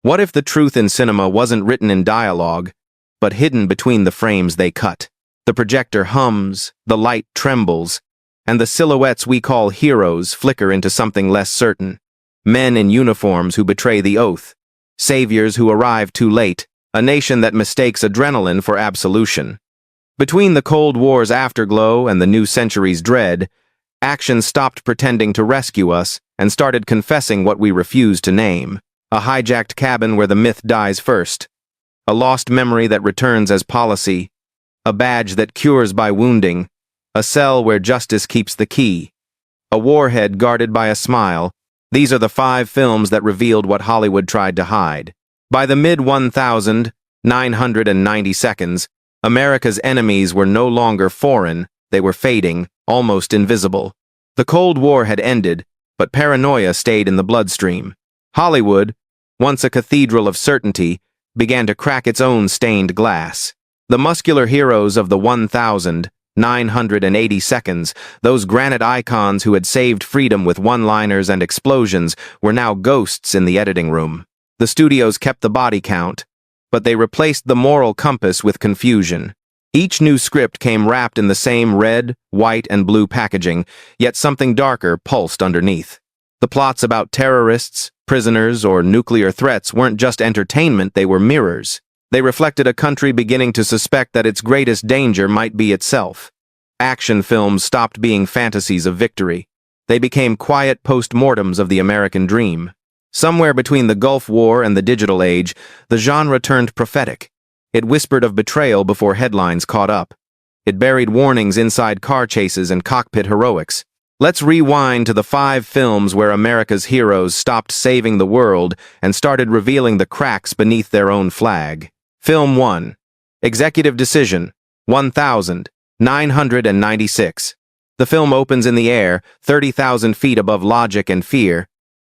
What if the truth in cinema wasn't written in dialogue, but hidden between the frames they cut? The projector hums, the light trembles, and the silhouettes we call heroes flicker into something less certain. Men in uniforms who betray the oath, saviors who arrive too late, a nation that mistakes adrenaline for absolution. Between the Cold War's afterglow and the new century's dread, action stopped pretending to rescue us and started confessing what we refused to name. A hijacked cabin where the myth dies first. A lost memory that returns as policy. A badge that cures by wounding. A cell where justice keeps the key. A warhead guarded by a smile. These are the 5 films that revealed what Hollywood tried to hide. By the mid-1990s, America's enemies were no longer foreign, they were fading, almost invisible. The Cold War had ended, but paranoia stayed in the bloodstream. Hollywood, once a cathedral of certainty, began to crack its own stained glass. The muscular heroes of the 1,980 seconds, those granite icons who had saved freedom with one-liners and explosions, were now ghosts in the editing room. The studios kept the body count, but they replaced the moral compass with confusion. Each new script came wrapped in the same red, white, and blue packaging, yet something darker pulsed underneath. The plots about terrorists, prisoners, or nuclear threats weren't just entertainment, they were mirrors. They reflected a country beginning to suspect that its greatest danger might be itself. Action films stopped being fantasies of victory. They became quiet post-mortems of the American dream. Somewhere between the Gulf War and the digital age, the genre turned prophetic. It whispered of betrayal before headlines caught up. It buried warnings inside car chases and cockpit heroics. Let's rewind to the 5 films where America's heroes stopped saving the world and started revealing the cracks beneath their own flag. Film 1. Executive Decision, 1996. The film opens in the air, 30,000 feet above logic and fear.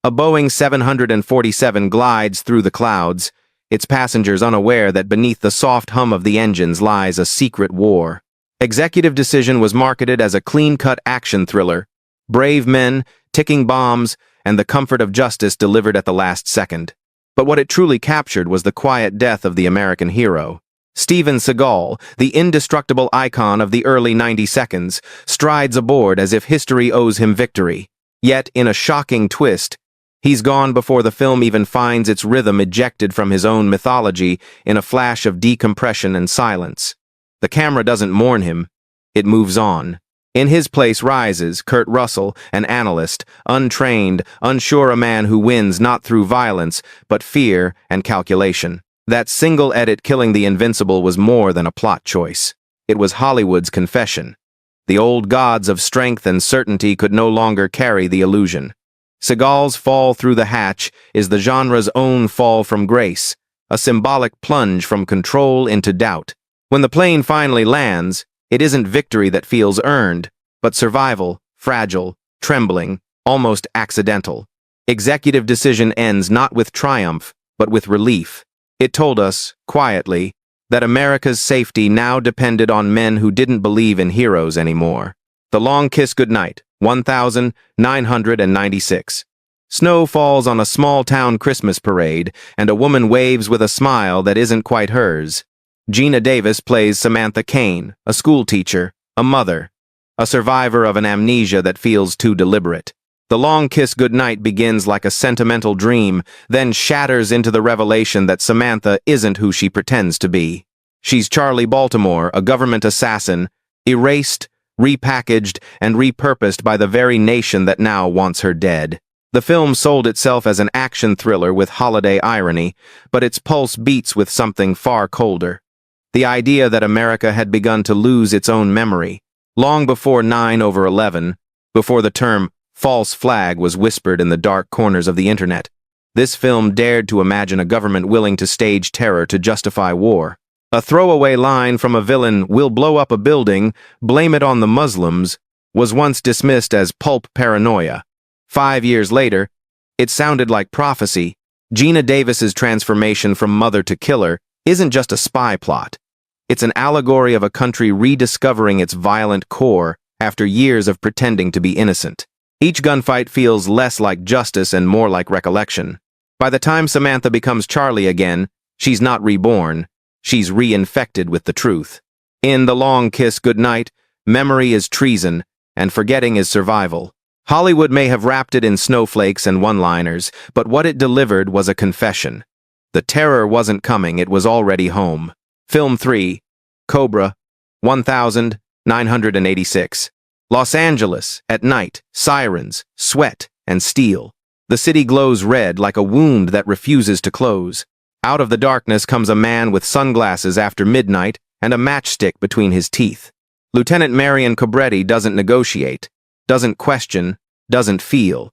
A Boeing 747 glides through the clouds, its passengers unaware that beneath the soft hum of the engines lies a secret war. Executive Decision was marketed as a clean-cut action thriller. Brave men, ticking bombs, and the comfort of justice delivered at the last second. But what it truly captured was the quiet death of the American hero. Steven Seagal, the indestructible icon of the early 90 seconds, strides aboard as if history owes him victory. Yet, in a shocking twist, he's gone before the film even finds its rhythm, ejected from his own mythology in a flash of decompression and silence. The camera doesn't mourn him, it moves on. In his place rises Kurt Russell, an analyst, untrained, unsure, a man who wins not through violence, but fear and calculation. That single edit killing the invincible was more than a plot choice. It was Hollywood's confession. The old gods of strength and certainty could no longer carry the illusion. Seagal's fall through the hatch is the genre's own fall from grace, a symbolic plunge from control into doubt. When the plane finally lands, it isn't victory that feels earned, but survival, fragile, trembling, almost accidental. Executive Decision ends not with triumph, but with relief. It told us, quietly, that America's safety now depended on men who didn't believe in heroes anymore. The Long Kiss Goodnight, 1996. Snow falls on a small-town Christmas parade, and a woman waves with a smile that isn't quite hers. Geena Davis plays Samantha Kane, a schoolteacher, a mother, a survivor of an amnesia that feels too deliberate. The Long Kiss Goodnight begins like a sentimental dream, then shatters into the revelation that Samantha isn't who she pretends to be. She's Charlie Baltimore, a government assassin, erased, repackaged, and repurposed by the very nation that now wants her dead. The film sold itself as an action thriller with holiday irony, but its pulse beats with something far colder. The idea that America had begun to lose its own memory, long before 9/11, before the term false flag was whispered in the dark corners of the internet. This film dared to imagine a government willing to stage terror to justify war. A throwaway line from a villain, "We'll blow up a building, blame it on the Muslims," was once dismissed as pulp paranoia. 5 years later, it sounded like prophecy. Geena Davis's transformation from mother to killer isn't just a spy plot. It's an allegory of a country rediscovering its violent core after years of pretending to be innocent. Each gunfight feels less like justice and more like recollection. By the time Samantha becomes Charlie again, she's not reborn, she's reinfected with the truth. In The Long Kiss Goodnight, memory is treason, and forgetting is survival. Hollywood may have wrapped it in snowflakes and one-liners, but what it delivered was a confession. The terror wasn't coming, it was already home. Film 3, Cobra, 1986. Los Angeles, at night, sirens, sweat, and steel. The city glows red like a wound that refuses to close. Out of the darkness comes a man with sunglasses after midnight and a matchstick between his teeth. Lieutenant Marion Cobretti doesn't negotiate, doesn't question, doesn't feel.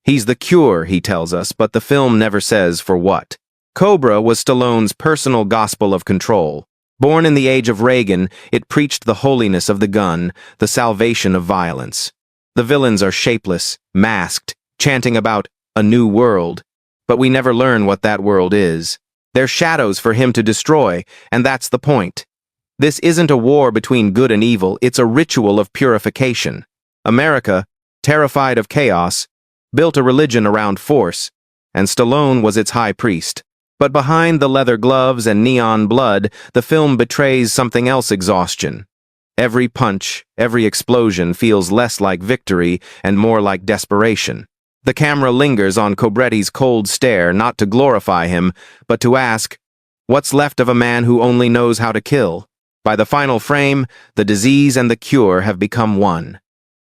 He's the cure, he tells us, but the film never says for what. Cobra was Stallone's personal gospel of control. Born in the age of Reagan, it preached the holiness of the gun, the salvation of violence. The villains are shapeless, masked, chanting about a new world, but we never learn what that world is. They're shadows for him to destroy, and that's the point. This isn't a war between good and evil, it's a ritual of purification. America, terrified of chaos, built a religion around force, and Stallone was its high priest. But behind the leather gloves and neon blood, the film betrays something else: exhaustion. Every punch, every explosion feels less like victory and more like desperation. The camera lingers on Cobretti's cold stare, not to glorify him, but to ask, what's left of a man who only knows how to kill? By the final frame, the disease and the cure have become one.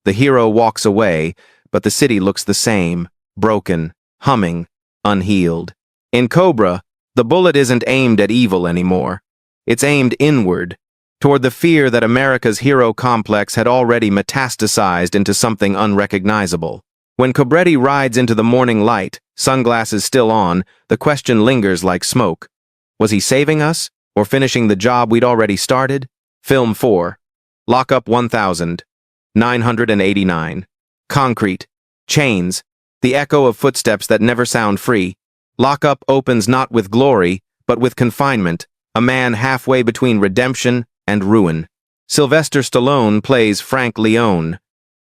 The hero walks away, but the city looks the same, broken, humming, unhealed. In Cobra, the bullet isn't aimed at evil anymore. It's aimed inward, toward the fear that America's hero complex had already metastasized into something unrecognizable. When Cobretti rides into the morning light, sunglasses still on, the question lingers like smoke. Was he saving us, or finishing the job we'd already started? Film 4, Lockup 1989. Concrete, chains, the echo of footsteps that never sound free. Lockup opens not with glory, but with confinement, a man halfway between redemption and ruin. Sylvester Stallone plays Frank Leone,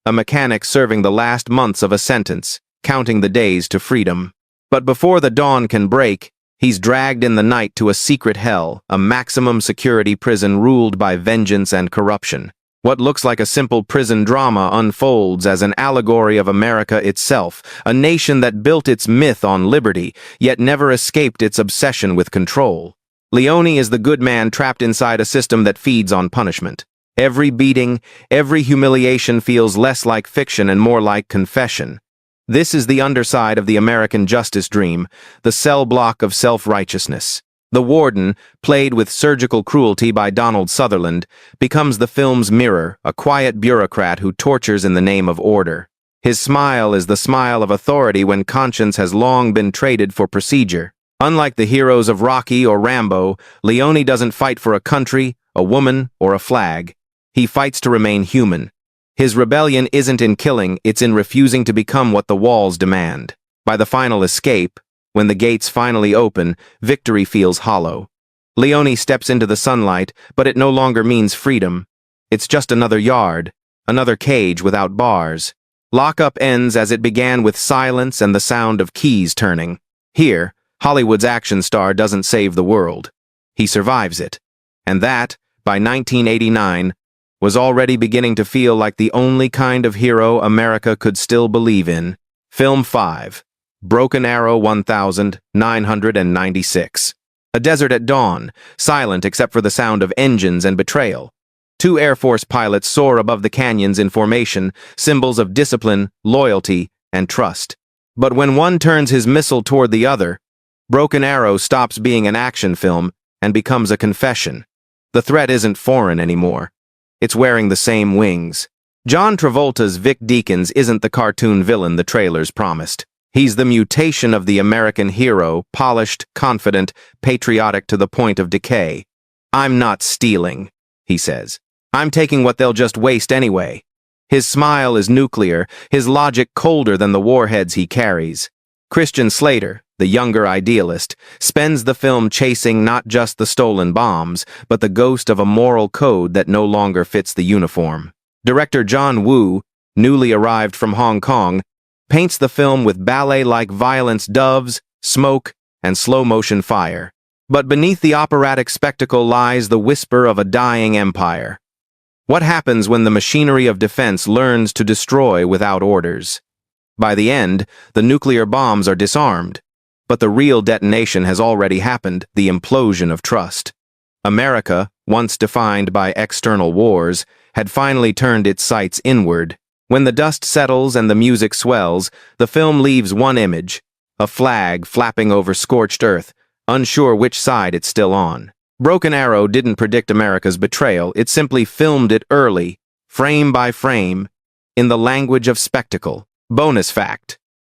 a mechanic serving the last months of a sentence, counting the days to freedom. But before the dawn can break, he's dragged in the night to a secret hell, a maximum security prison ruled by vengeance and corruption. What looks like a simple prison drama unfolds as an allegory of America itself, a nation that built its myth on liberty, yet never escaped its obsession with control. Leone is the good man trapped inside a system that feeds on punishment. Every beating, every humiliation feels less like fiction and more like confession. This is the underside of the American justice dream, the cell block of self-righteousness. The warden, played with surgical cruelty by Donald Sutherland, becomes the film's mirror, a quiet bureaucrat who tortures in the name of order. His smile is the smile of authority when conscience has long been traded for procedure. Unlike the heroes of Rocky or Rambo, Leone doesn't fight for a country, a woman, or a flag. He fights to remain human. His rebellion isn't in killing, it's in refusing to become what the walls demand. By the final escape, when the gates finally open, victory feels hollow. Leone steps into the sunlight, but it no longer means freedom. It's just another yard, another cage without bars. Lockup ends as it began, with silence and the sound of keys turning. Here, Hollywood's action star doesn't save the world. He survives it. And that, by 1989, was already beginning to feel like the only kind of hero America could still believe in. Film 5, Broken Arrow 1996. A desert at dawn, silent except for the sound of engines and betrayal. Two Air Force pilots soar above the canyons in formation, symbols of discipline, loyalty, and trust. But when one turns his missile toward the other, Broken Arrow stops being an action film and becomes a confession. The threat isn't foreign anymore. It's wearing the same wings. John Travolta's Vic Deakins isn't the cartoon villain the trailers promised. He's the mutation of the American hero, polished, confident, patriotic to the point of decay. "I'm not stealing," he says. "I'm taking what they'll just waste anyway." His smile is nuclear, his logic colder than the warheads he carries. Christian Slater, the younger idealist, spends the film chasing not just the stolen bombs, but the ghost of a moral code that no longer fits the uniform. Director John Woo, newly arrived from Hong Kong, paints the film with ballet-like violence, doves, smoke, and slow-motion fire. But beneath the operatic spectacle lies the whisper of a dying empire. What happens when the machinery of defense learns to destroy without orders? By the end, the nuclear bombs are disarmed. But the real detonation has already happened, the implosion of trust. America, once defined by external wars, had finally turned its sights inward. When the dust settles and the music swells, the film leaves one image, a flag flapping over scorched earth, unsure which side it's still on. Broken Arrow didn't predict America's betrayal, it simply filmed it early, frame by frame, in the language of spectacle. Bonus fact: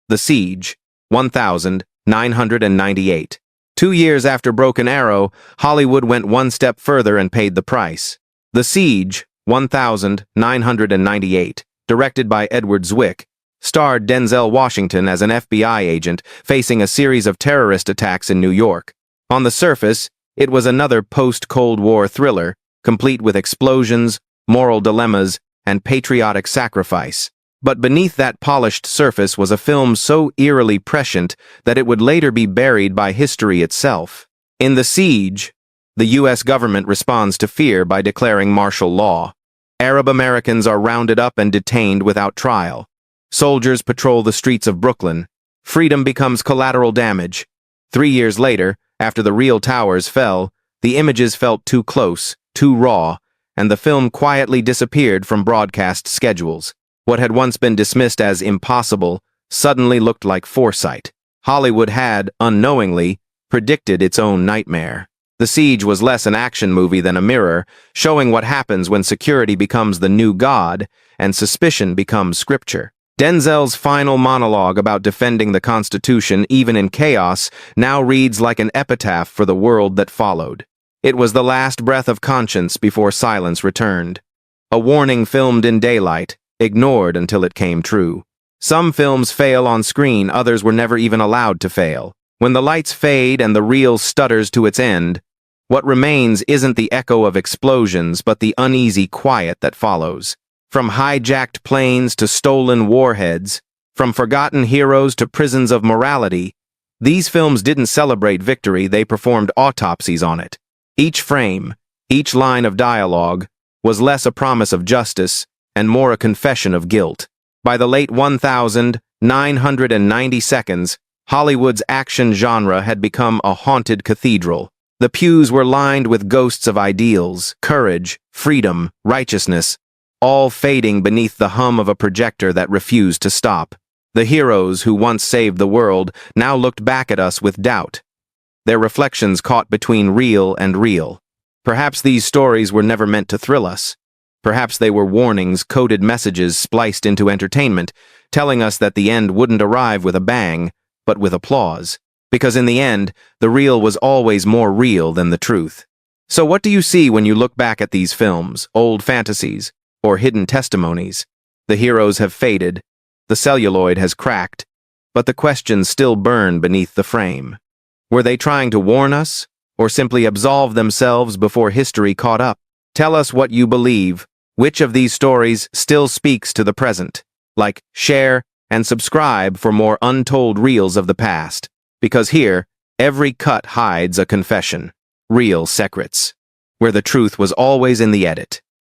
The Siege, 1998. 2 years after Broken Arrow, Hollywood went one step further and paid the price. The Siege, 1998, directed by Edward Zwick, starred Denzel Washington as an FBI agent facing a series of terrorist attacks in New York. On the surface, it was another post-Cold War thriller, complete with explosions, moral dilemmas, and patriotic sacrifice. But beneath that polished surface was a film so eerily prescient that it would later be buried by history itself. In The Siege, the U.S. government responds to fear by declaring martial law. Arab Americans are rounded up and detained without trial. Soldiers patrol the streets of Brooklyn. Freedom becomes collateral damage. 3 years later, after the real towers fell, the images felt too close, too raw, and the film quietly disappeared from broadcast schedules. What had once been dismissed as impossible suddenly looked like foresight. Hollywood had, unknowingly, predicted its own nightmare. The Siege was less an action movie than a mirror, showing what happens when security becomes the new god and suspicion becomes scripture. Denzel's final monologue about defending the Constitution, even in chaos, now reads like an epitaph for the world that followed. It was the last breath of conscience before silence returned. A warning filmed in daylight, ignored until it came true. Some films fail on screen, others were never even allowed to fail. When the lights fade and the reel stutters to its end, what remains isn't the echo of explosions, but the uneasy quiet that follows. From hijacked planes to stolen warheads, from forgotten heroes to prisons of morality, these films didn't celebrate victory, they performed autopsies on it. Each frame, each line of dialogue, was less a promise of justice and more a confession of guilt. By the late 1990s, Hollywood's action genre had become a haunted cathedral. The pews were lined with ghosts of ideals, courage, freedom, righteousness, all fading beneath the hum of a projector that refused to stop. The heroes who once saved the world now looked back at us with doubt, their reflections caught between real and real. Perhaps these stories were never meant to thrill us. Perhaps they were warnings, coded messages spliced into entertainment, telling us that the end wouldn't arrive with a bang, but with applause. Because in the end, the real was always more real than the truth. So what do you see when you look back at these films, old fantasies, or hidden testimonies? The heroes have faded, the celluloid has cracked, but the questions still burn beneath the frame. Were they trying to warn us, or simply absolve themselves before history caught up? Tell us what you believe. Which of these stories still speaks to the present? Like, share, and subscribe for more untold reels of the past. Because here, every cut hides a confession. Real secrets. Where the truth was always in the edit.